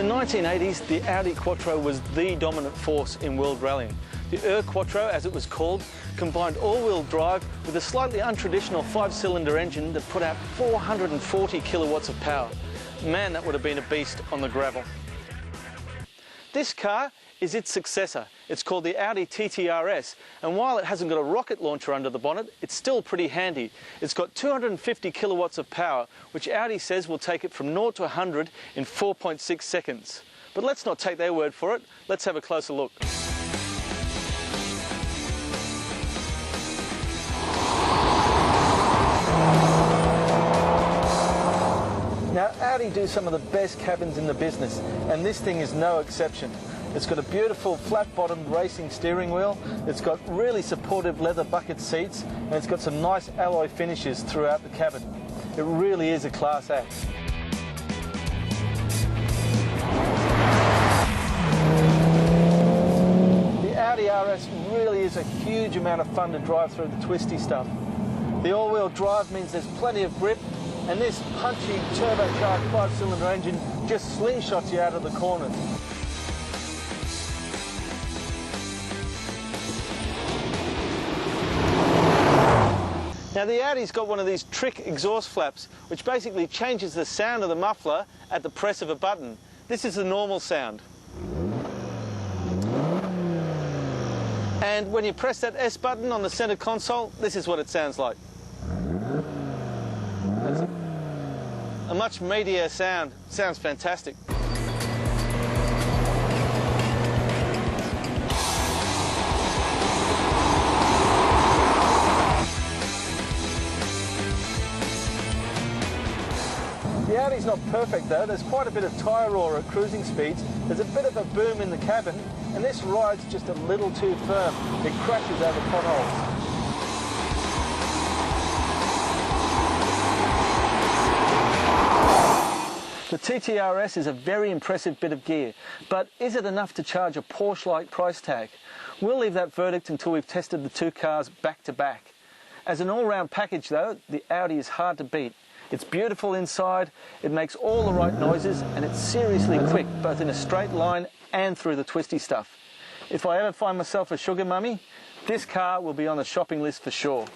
In the 1980s, the Audi Quattro was the dominant force in world rallying. The Ur Quattro, as it was called, combined all-wheel drive with a slightly untraditional 5-cylinder engine that put out 440 kilowatts of power. Man, that would have been a beast on the gravel. This car is its successor. It's called the Audi TTRS, and while it hasn't got a rocket launcher under the bonnet, it's still pretty handy. It's got 250 kilowatts of power, which Audi says will take it from 0 to 100 in 4.6 seconds. But let's not take their word for it. Let's have a closer look. Now, Audi do some of the best cabins in the business, and this thing is no exception. It's got a beautiful flat-bottomed racing steering wheel, it's got really supportive leather bucket seats, and it's got some nice alloy finishes throughout the cabin. It really is a class act. The Audi RS really is a huge amount of fun to drive through the twisty stuff. The all-wheel drive means there's plenty of grip, and this punchy turbocharged 5-cylinder engine just slingshots you out of the corners. Now, the Audi's got one of these trick exhaust flaps, which basically changes the sound of the muffler at the press of a button. This is the normal sound. And when you press that S button on the center console, this is what it sounds like. That's a much meatier sound. Sounds fantastic. The Audi's not perfect though. There's quite a bit of tyre roar at cruising speeds. There's a bit of a boom in the cabin, and this ride's just a little too firm. It crashes over potholes. The TTRS is a very impressive bit of gear, but is it enough to charge a Porsche-like price tag? We'll leave that verdict until we've tested the two cars back to back. As an all-round package though, the Audi is hard to beat. It's beautiful inside, it makes all the right noises, and it's seriously quick, both in a straight line and through the twisty stuff. If I ever find myself a sugar mummy, this car will be on the shopping list for sure.